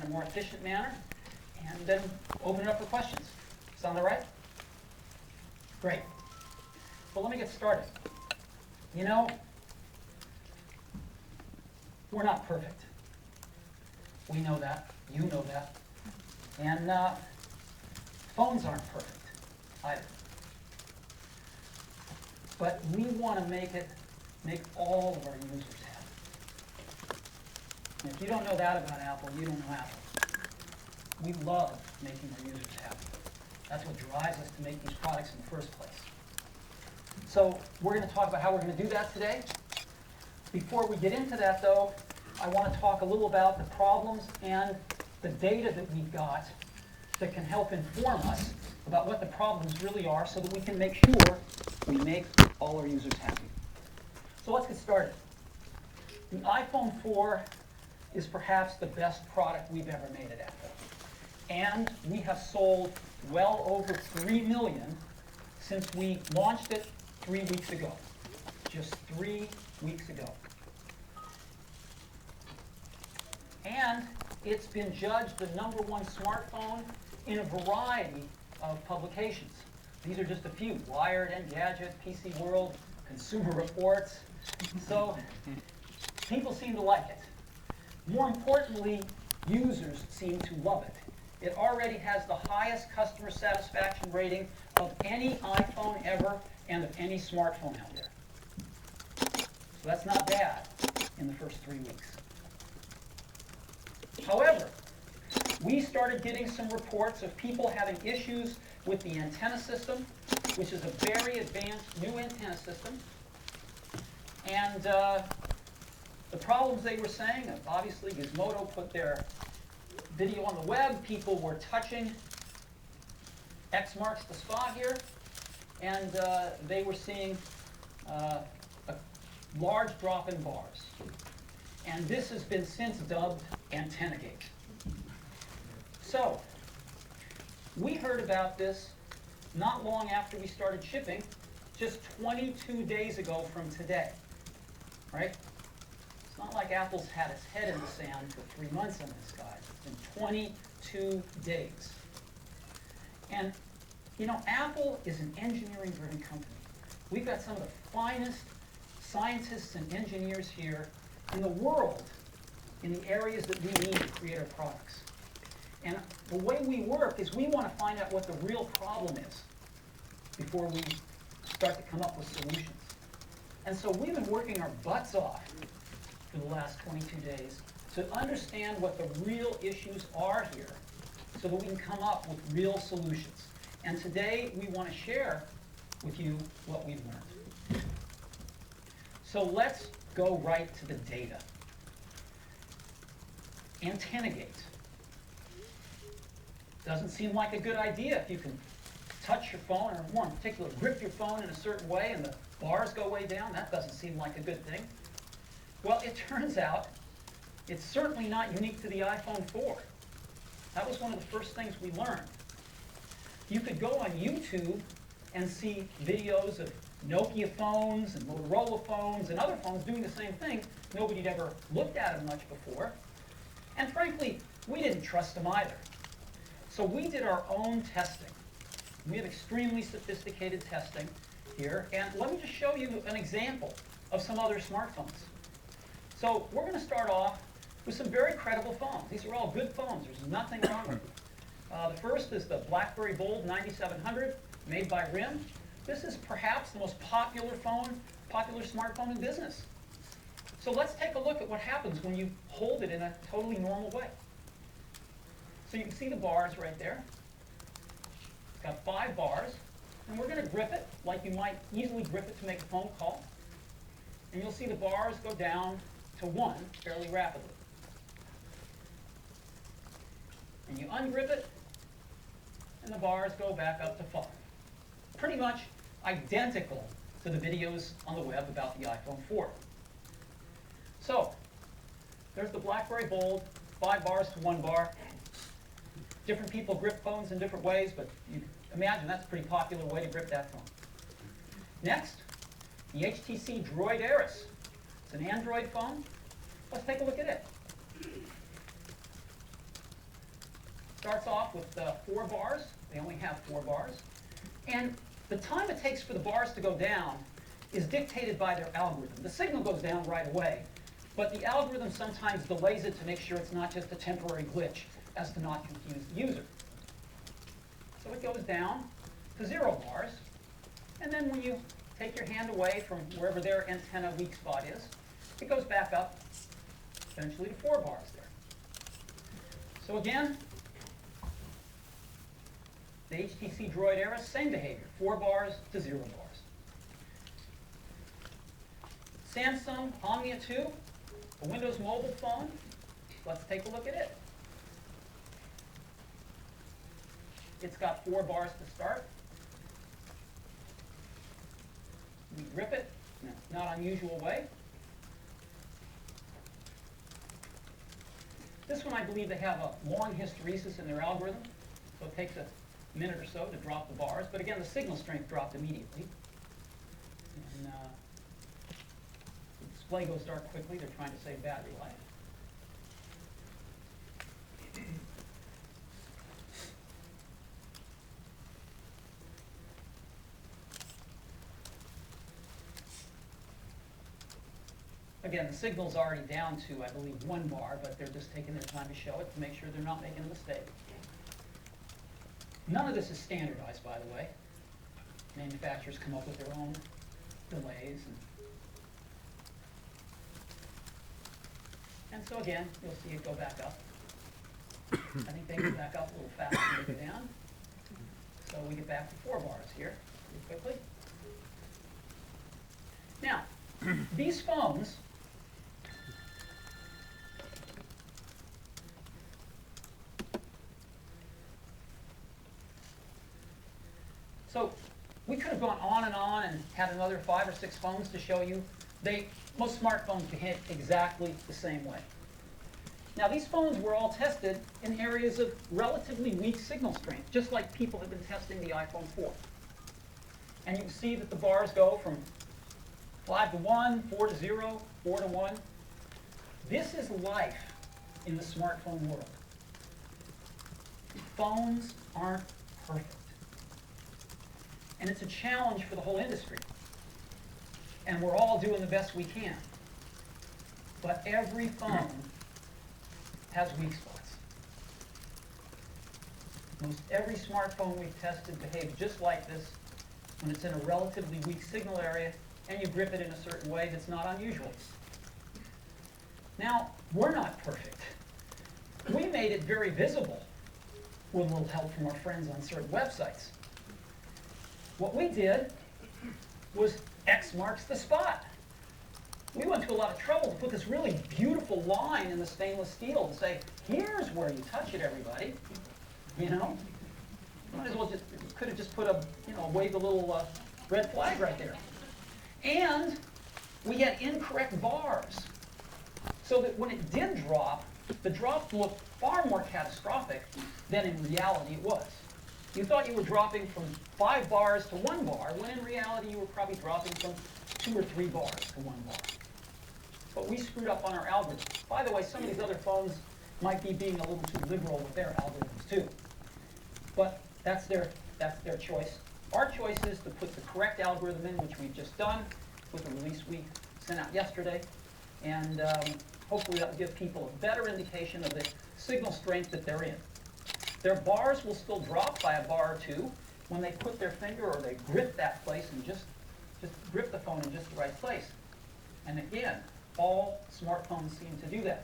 in a more efficient manner, and then open it up for questions. Sound all right? Great. Well, let me get started. You know, we're not perfect. We know that. You know that. And phones aren't perfect either. But we want to make all of our users happy. And if you don't know that about Apple, you don't know Apple. We love making our users happy. That's what drives us to make these products in the first place. So we're going to talk about how we're going to do that today. Before we get into that, though, I want to talk a little about the problems and the data that we've got that can help inform us about what the problems really are so that we can make sure we make all our users happy. So let's get started. The iPhone 4 is perhaps the best product we've ever made at Apple. And we have sold well over 3 million since we launched it 3 weeks ago. Just 3 weeks ago. And it's been judged the #1 smartphone in a variety of publications. These are just a few: Wired, Engadget, PC World, Consumer Reports. So people seem to like it. More importantly, users seem to love it. It already has the highest customer satisfaction rating of any iPhone ever and of any smartphone out there. So that's not bad in the first 3 weeks. However, we started getting some reports of people having issues with the antenna system, which is a very advanced new antenna system. And the problems they were saying, obviously Gizmodo put their video on the web. People were touching X marks the spot here, and they were seeing a large drop in bars. And this has been since dubbed AntennaGate. So, we heard about this not long after we started shipping, just 22 days ago from today, right? It's not like Apple's had its head in the sand for 3 months on this, guys. It's been 22 days. And, you know, Apple is an engineering-driven company. We've got some of the finest scientists and engineers here in the world in the areas that we need to create our products. And the way we work is we want to find out what the real problem is before we start to come up with solutions. And so we've been working our butts off for the last 22 days to understand what the real issues are here so that we can come up with real solutions. And today we want to share with you what we've learned. So let's go right to the data. AntennaGate. Doesn't seem like a good idea if you can touch your phone, or more in particular, grip your phone in a certain way and the bars go way down. That doesn't seem like a good thing. Well, it turns out it's certainly not unique to the iPhone 4. That was one of the first things we learned. You could go on YouTube and see videos of Nokia phones and Motorola phones and other phones doing the same thing. Nobody had ever looked at them much before. And frankly, we didn't trust them either. So we did our own testing. We have extremely sophisticated testing here. And let me just show you an example of some other smartphones. So we're going to start off with some very credible phones. These are all good phones. There's nothing wrong with them. The first is the BlackBerry Bold 9700, made by RIM. This is perhaps the most popular smartphone in business. So let's take a look at what happens when you hold it in a totally normal way. So you can see the bars right there. It's got 5 bars. And we're going to grip it like you might easily grip it to make a phone call. And you'll see the bars go down to 1 fairly rapidly. And you ungrip it, and the bars go back up to 5. Pretty much identical to the videos on the web about the iPhone 4. So, there's the BlackBerry Bold, 5 bars to 1 bar. Different people grip phones in different ways, but you imagine that's a pretty popular way to grip that phone. Next, the HTC Droid Aris. It's an Android phone. Let's take a look at it. starts off with 4 bars. They only have 4 bars. And the time it takes for the bars to go down is dictated by their algorithm. The signal goes down right away, but the algorithm sometimes delays it to make sure it's not just a temporary glitch as to not confuse the user. So it goes down to 0 bars, and then when you take your hand away from wherever their antenna weak spot is, it goes back up eventually to 4 bars there. So again, the HTC Droid era, same behavior, 4 bars to 0 bars. Samsung Omnia 2, a Windows mobile phone. Let's take a look at it. It's got 4 bars to start. We grip it in a not unusual way. This one, I believe they have a long hysteresis in their algorithm, so it takes a minute or so to drop the bars. But again, the signal strength dropped immediately. And the display goes dark quickly. They're trying to save battery life. Again, the signal's already down to, I believe, 1 bar, but they're just taking their time to show it to make sure they're not making a mistake. None of this is standardized, by the way. Manufacturers come up with their own delays. And so again, you'll see it go back up. I think they go back up a little faster than they go down. So we get back to 4 bars here pretty quickly. Now, these phones, so we could have gone on and had another 5 or 6 phones to show you. Most smartphones behave exactly the same way. Now, these phones were all tested in areas of relatively weak signal strength, just like people have been testing the iPhone 4. And you can see that the bars go from 5 to 1, 4 to 0, 4 to 1. This is life in the smartphone world. Phones aren't perfect. And it's a challenge for the whole industry. And we're all doing the best we can. But every phone has weak spots. Most every smartphone we've tested behaves just like this when it's in a relatively weak signal area and you grip it in a certain way that's not unusual. Now, we're not perfect. We made it very visible with a little help from our friends on certain websites. What we did was X marks the spot. We went to a lot of trouble to put this really beautiful line in the stainless steel to say, here's where you touch it, everybody. You know? Might as well just, could have just put a, waved a little red flag right there. And we had incorrect bars. So that when it did drop, the drop looked far more catastrophic than in reality it was. You thought you were dropping from 5 bars to 1 bar, when in reality you were probably dropping from 2 or 3 bars to 1 bar. But we screwed up on our algorithm. By the way, some of these other phones might be being a little too liberal with their algorithms too. But that's their choice. Our choice is to put the correct algorithm in, which we've just done with the release we sent out yesterday. And hopefully that will give people a better indication of the signal strength that they're in. Their bars will still drop by 1 bar or 2 when they put their finger or they grip that place and just grip the phone in just the right place. And again, all smartphones seem to do that.